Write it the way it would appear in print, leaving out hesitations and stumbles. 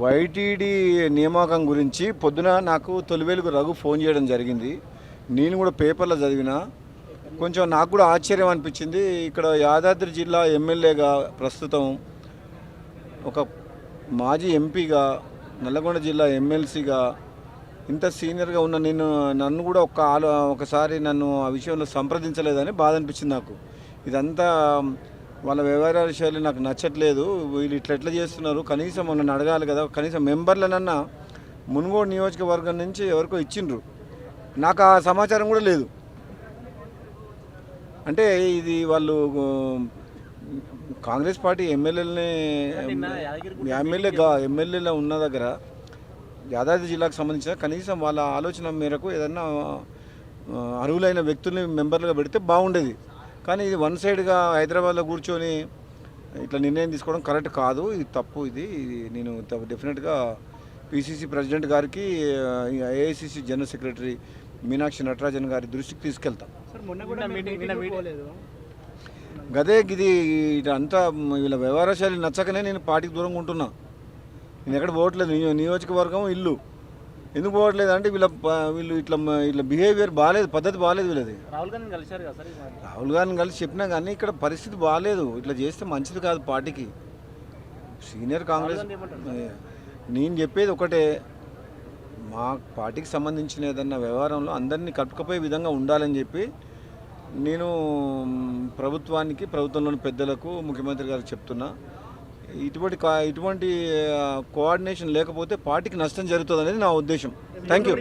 YTD నియామకం గురించి పొద్దున నాకు తొలివేలుగు రఘు ఫోన్ చేయడం జరిగింది. నేను కూడా పేపర్లో చదివిన. కొంచెం నాకు కూడా ఆశ్చర్యం అనిపించింది. ఇక్కడ యాదాద్రి జిల్లా ఎమ్మెల్యేగా ప్రస్తుతం ఒక మాజీ ఎంపీగా నల్లగొండ జిల్లా ఎమ్మెల్సీగా ఇంత సీనియర్గా ఉన్న నన్ను కూడా ఒకసారి నన్ను ఆ విషయంలో సంప్రదించలేదని బాధ అనిపించింది నాకు. ఇదంతా వాళ్ళ వ్యవహారాల శైలి నాకు నచ్చట్లేదు. వీళ్ళు ఎట్లా చేస్తున్నారు, కనీసం నన్ను అడగాలి కదా, కనీసం మెంబర్లనన్నా మునుగోడు నియోజకవర్గం నుంచి ఎవరికో ఇచ్చిండ్రు, నాకు ఆ సమాచారం కూడా లేదు. అంటే ఇది వాళ్ళు కాంగ్రెస్ పార్టీ ఎమ్మెల్యేలో ఉన్న దగ్గర యాదాద్రి జిల్లాకు సంబంధించిన కనీసం వాళ్ళ ఆలోచన మేరకు ఏదన్నా అర్హులైన వ్యక్తుల్ని మెంబర్లుగా పెడితే బాగుండేది. కానీ ఇది వన్ సైడ్గా హైదరాబాద్లో కూర్చొని ఇట్లా నిర్ణయం తీసుకోవడం కరెక్ట్ కాదు, ఇది తప్పు. ఇది నేను డెఫినెట్గా పిసిసి ప్రెసిడెంట్ గారికి, AICC general secretary Meenakshi Natarajan గారి దృష్టికి తీసుకెళ్తాం. గదే ఇది ఇదంతా వీళ్ళ వ్యవహార శైలి నచ్చకనే నేను పార్టీకి దూరంగా ఉంటున్నా. నేను ఎక్కడ పోవట్లేదు. నియోజకవర్గం ఇల్లు ఎందుకు పోవట్లేదు అంటే వీళ్ళు ఇట్లా బిహేవియర్ బాగాలేదు, పద్ధతి బాగాలేదు వీళ్ళది. రాహుల్ గారిని కలిసి చెప్పినా కానీ ఇక్కడ పరిస్థితి బాగాలేదు. ఇట్లా చేస్తే మంచిది కాదు పార్టీకి. సీనియర్ కాంగ్రెస్ నేను చెప్పేది ఒకటే, మా పార్టీకి సంబంధించిన ఏదన్నా వ్యవహారంలో అందరినీ కట్టుకుపోయే విధంగా ఉండాలని చెప్పి నేను ప్రభుత్వంలోని పెద్దలకు, ముఖ్యమంత్రి గారికి చెప్తున్నా. ఇటువంటి కోఆర్డినేషన్ లేకపోతే పార్టీకి నష్టం జరుగుతుంది అనేది నా ఉద్దేశం. Thank you.